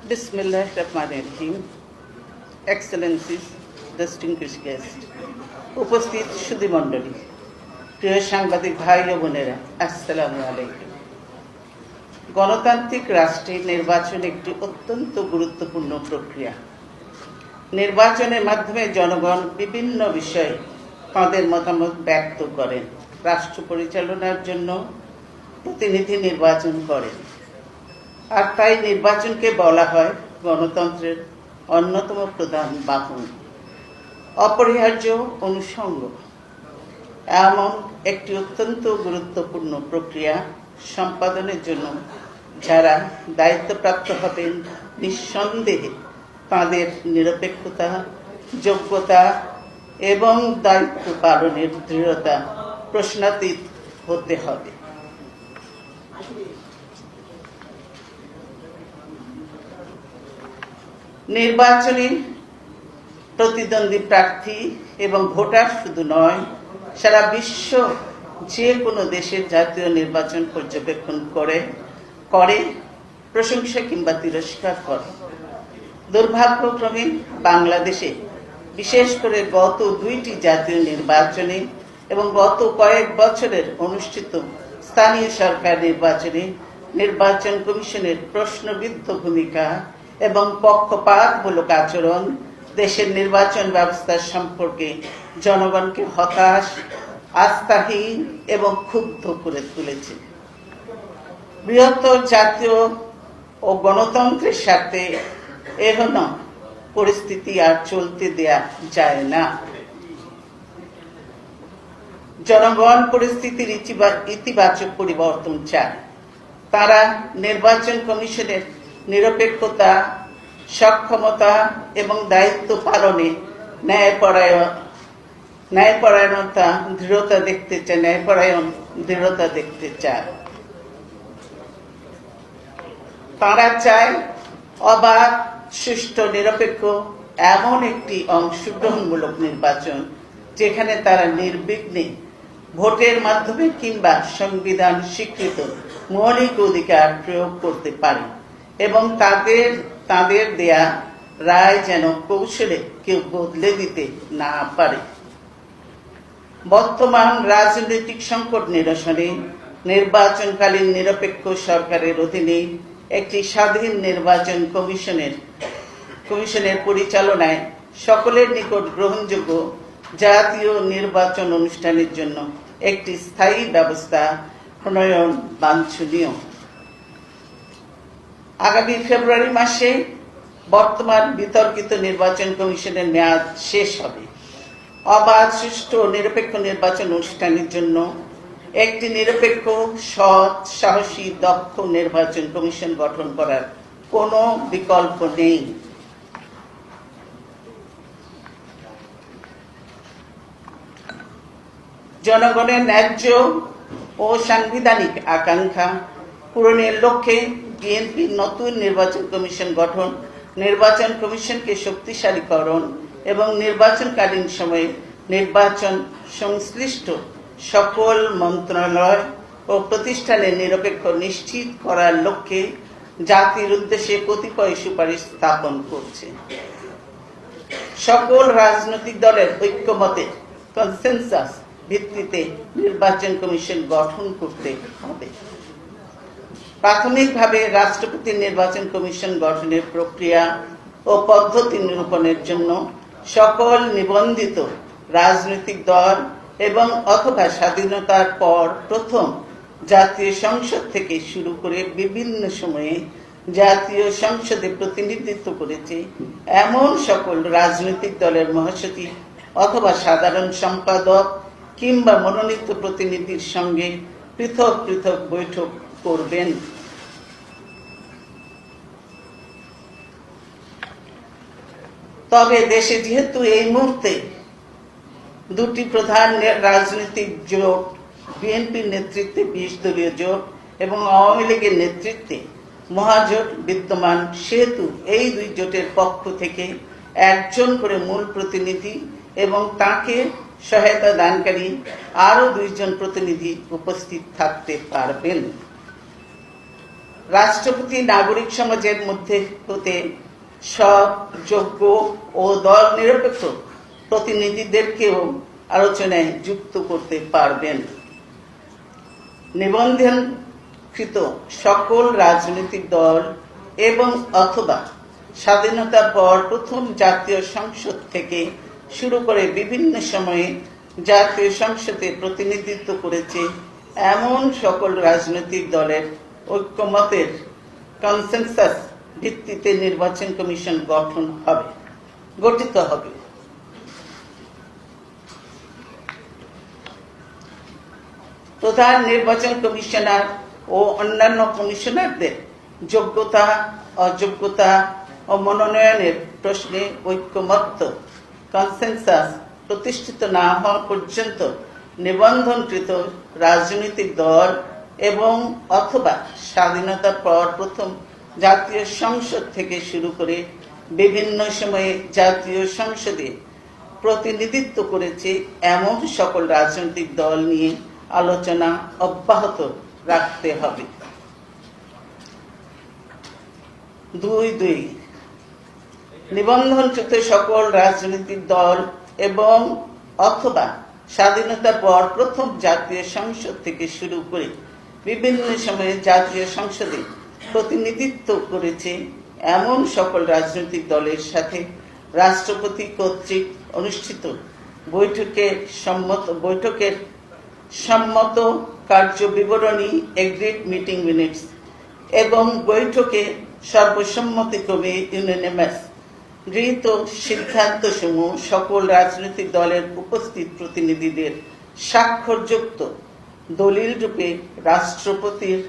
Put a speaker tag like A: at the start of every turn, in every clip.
A: Bismillahirrahmanirrahim. Excellencies, distinguished guests, উপস্থিত সুধীমণ্ডলী, প্রিয় সাংবাদিক ভাই ও বোনেরা, আসসালামু আলাইকুম। গণতান্ত্রিক রাষ্ট্রে নির্বাচন একটি অত্যন্ত গুরুত্বপূর্ণ প্রক্রিয়া। নির্বাচনের মাধ্যমে জনগণ বিভিন্ন বিষয়ে তাদের মতামত ব্যক্ত করেন, রাষ্ট্র পরিচালনার জন্য প্রতিনিধি নির্বাচন করেন। আর তাই নির্বাচনকে বলা হয় গণতন্ত্রের অন্যতম প্রধান বাহন, অপরিহার্য অনুষঙ্গ। এমন একটি অত্যন্ত গুরুত্বপূর্ণ প্রক্রিয়া সম্পাদনের জন্য যারা দায়িত্বপ্রাপ্ত হবেন, নিঃসন্দেহে তাদের নিরপেক্ষতা, যোগ্যতা এবং দায়িত্ব পালনের দৃঢ়তা প্রশ্নাতীত হতে হবে। নির্বাচনে প্রতিদ্বন্দ্বী প্রার্থী এবং ভোটার শুধু নয়, সারা বিশ্ব যে কোনো দেশের জাতীয় নির্বাচন পর্যবেক্ষণ করে প্রশংসা কিংবা তিরস্কার করে। দুর্ভাগ্যক্রমে বাংলাদেশে বিশেষ করে গত দুইটি জাতীয় নির্বাচনে এবং গত কয়েক বছরের অনুষ্ঠিত স্থানীয় সরকার নির্বাচনে নির্বাচন কমিশনের প্রশ্নবিদ্ধ ভূমিকা এবং পক্ষপাতমূলক আচরণ দেশের নির্বাচন ব্যবস্থা সম্পর্কে জনগণকে হতাশ, আস্থাহীন এবং ক্ষুব্ধ করে তুলেছে। বৃহত্তর জাতীয় ও গণতন্ত্রের সাথে এহেন পরিস্থিতি আর চলতে দেয়া যায় না। জনগণ পরিস্থিতির ইতিবাচক পরিবর্তন চায়। তারা নির্বাচন কমিশনের নিরপেক্ষতা, সক্ষমতা এবং দায়িত্ব পালনে ন্যায়পরায়ণতা দৃঢ়তা দেখতে চায়। তারা চায় অবাধ, সুষ্ঠু, নিরপেক্ষ এমন একটি অংশগ্রহণমূলক নির্বাচন যেখানে তারা নির্বিঘ্নে ভোটের মাধ্যমে কিংবা সংবিধান স্বীকৃত মৌলিক অধিকার প্রয়োগ করতে পারে এবং তাদের দেয়া রায় যেন কৌশলে কেউ বদলে দিতে না পারে। বর্তমান রাজনৈতিক সংকট নিরসনে নির্বাচনকালীন নিরপেক্ষ সরকারের অধীনে একটি স্বাধীন নির্বাচন কমিশনের পরিচালনায় সকলের নিকট গ্রহণযোগ্য জাতীয় নির্বাচন অনুষ্ঠানের জন্য একটি স্থায়ী ব্যবস্থা প্রণয়ন বাঞ্ছনীয়। আগামী ফেব্রুয়ারি মাসে বর্তমান বিতর্কিত নির্বাচন কমিশনের মেয়াদ শেষ হবে। অবাধ, সুষ্ঠু ও নিরপেক্ষ নির্বাচন অনুষ্ঠানের জন্য একটি নিরপেক্ষ, সৎ, সাহসী, দক্ষ নির্বাচন কমিশন গঠন করার কোনো বিকল্প নেই। জনগণের ন্যায্য ও সাংবিধানিক আকাঙ্ক্ষা পূরণের লক্ষ্যে বিএনপির নতুন নির্বাচন কমিশন গঠন, নির্বাচন কমিশনকে শক্তিশালীকরণ এবং নির্বাচনকালীন সময়ে নির্বাচন সংশ্লিষ্ট সকল মন্ত্রণালয় ও প্রতিষ্ঠানের নিরপেক্ষ নিশ্চিত করার লক্ষ্যে জাতির উদ্দেশ্যে কতিপয় সুপারিশ স্থাপন করছে। সকল রাজনৈতিক দলের ঐক্যমতের কনসেনসাস ভিত্তিতে নির্বাচন কমিশন গঠন করতে হবে। প্রাথমিকভাবে রাষ্ট্রপতি নির্বাচন কমিশন গঠনের প্রক্রিয়া ও পদ্ধতি নিরূপণের জন্য সকল নিবন্ধিত রাজনৈতিক দল এবং অথবা স্বাধীনতার পর প্রথম জাতীয় সংসদ থেকে শুরু করে বিভিন্ন সময়ে জাতীয় সংসদে প্রতিনিধিত্ব করেছে এমন সকল রাজনৈতিক দলের মহাসচিব অথবা সাধারণ সম্পাদক কিংবা মনোনীত প্রতিনিধির সঙ্গে পৃথক পৃথক বৈঠক করবেন। তবে দেশে যেহেতু এই মুহূর্তে দুটি প্রধান রাজনৈতিক জোট, বিএনপির নেতৃত্বে 20 দলীয় জোট এবং আওয়ামী লীগের নেতৃত্বে মহাজোট বিদ্যমান, সেহেতু এই দুই জোটের পক্ষ থেকে একজন করে মূল প্রতিনিধি এবং তাকে সহায়তা দানকারী আরো 2 জন প্রতিনিধি উপস্থিত থাকতে পারবেন। রাষ্ট্রপতি নাগরিক সমাজের মধ্যে হতে সৎ, যোগ্য ও দল নিরপেক্ষ প্রতিনিধিদেরকেও আলোচনায় যুক্ত করতে পারবেন। নিবন্ধনকৃত সকল রাজনৈতিক দল এবং অথবা স্বাধীনতার পর প্রথম জাতীয় সংসদ থেকে শুরু করে বিভিন্ন সময়ে জাতীয় সংসদে প্রতিনিধিত্ব করেছে এমন সকল রাজনৈতিক দলের ঐক্যমতের কনসেনসাস ভিত্তিতে নির্বাচন কমিশন গঠিত হবে। প্রধান নির্বাচন কমিশনার ও অন্যান্য কমিশনারদের যোগ্যতা, অযোগ্যতা ও মনোনয়নের প্রশ্নে ঐক্যমত্য কনসেনসাস প্রতিষ্ঠিত না হওয়া পর্যন্ত নিবন্ধনকৃত রাজনৈতিক দল এবং অথবা স্বাধীনতার পর প্রথম জাতীয় সংসদ থেকে শুরু করে বিভিন্ন সময়ে জাতীয় সংসদে প্রতিনিধিত্ব করেছে এমন সকল রাজনৈতিক দল নিয়ে আলোচনা অব্যাহত রাখতে হবে। 2.2 নিবন্ধনকৃত সকল রাজনৈতিক দল এবং অথবা স্বাধীনতার পর প্রথম জাতীয় সংসদ থেকে শুরু করে বিভিন্ন সময়ে জাতীয় সংসদে প্রতিনিধিত্ব করেছে এমন সকল রাজনৈতিক দলের সাথে রাষ্ট্রপতি কর্তৃক অনুষ্ঠিত বৈঠকের সম্মত কার্য বিবরণী এগ্রিড মিটিং মিনিটস এবং বৈঠকে সর্বসম্মতিক্রমে ইউনানিমাস গৃহীত সিদ্ধান্তসমূহ সকল রাজনৈতিক দলের উপস্থিত প্রতিনিধিদের স্বাক্ষরযুক্ত দলিল রূপে রাষ্ট্রপতির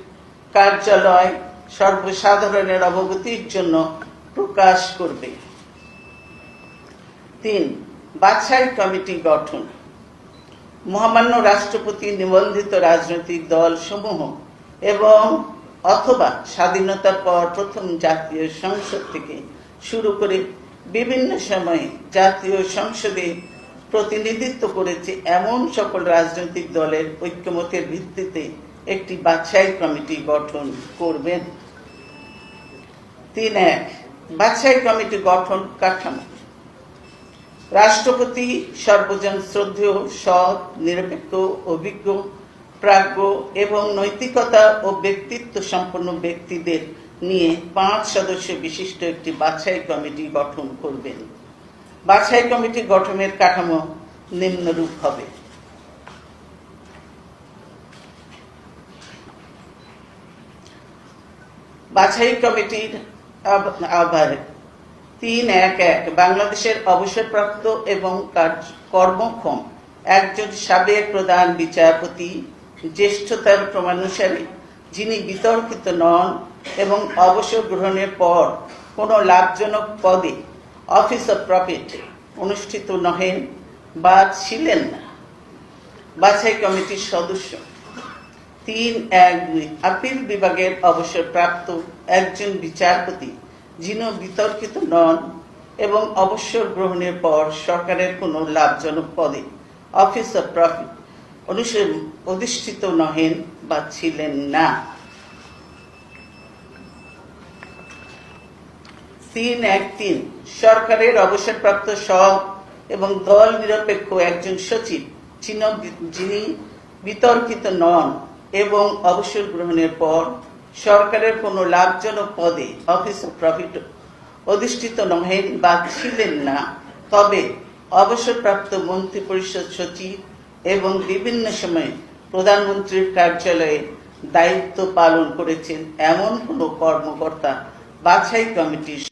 A: কার্যালয় সর্বসাধারণের অবগতির জন্য প্রকাশ করবে। 3. বাছাই কমিটি গঠন। মহামান্য রাষ্ট্রপতি নিবন্ধিত রাজনৈতিক দল সমূহ এবং অথবা স্বাধীনতার পর প্রথম জাতীয় সংসদ থেকে শুরু করে বিভিন্ন সময়ে জাতীয় সংসদে প্রতিনিধিত্ব করেছে এমন সকল রাজনৈতিক দলের ঐক্যমতের ভিত্তিতে একটি বাছাই কমিটি গঠন করবেন। 3.1 বাছাই কমিটি গঠন কাঠামো। রাষ্ট্রপতি সর্বজন শ্রদ্ধেয়, সৎ, নিরপেক্ষ, অভিজ্ঞ, প্রাজ্ঞ এবং নৈতিকতা ও ব্যক্তিত্ব সম্পন্ন ব্যক্তিদের নিয়ে 5 সদস্য বিশিষ্ট একটি বাছাই কমিটি গঠন করবেন। বাছাই কমিটি গঠনের কাঠামো নিম্নরূপ হবে। বাছাই কমিটির আহ্বায়ক। 3.1.1 বাংলাদেশের অবসরপ্রাপ্ত এবং কর্মক্ষম একজন সাবেক প্রধান বিচারপতি জ্যেষ্ঠতার ক্রমানুসারে যিনি বিতর্কিত নন এবং অবসর গ্রহণের পর কোনো লাভজনক পদে অফিস অফ প্রফিট অনুষ্ঠিত নহেন বা ছিলেন না। বাছাই কমিটির সদস্য। 3.1.2 আপিল বিভাগের অবসরপ্রাপ্ত একজন বিচারপতি যিনি বিতর্কিত নন এবং অবসর গ্রহণের পর সরকারের কোনো লাভজনক পদে অফিস অফ প্রফিট অধিষ্ঠিত নহেন বা ছিলেন না। 3.1.3 সরকারের অবসরপ্রাপ্ত সৎ এবং দল নিরপেক্ষ একজন সচিব যিনি বিতর্কিত নন এবং অবসর গ্রহণের পর সরকারের কোনো লাভজনক পদে অফিস অফ প্রফিট অধিষ্ঠিত নহেন বা ছিলেন না, তবে অবসরপ্রাপ্ত মন্ত্রিপরিষদ সচিব এবং বিভিন্ন সময়ে প্রধানমন্ত্রীর কার্যালয়ে দায়িত্ব পালন করেছেন এমন কোনো কর্মকর্তা বাছাই কমিটির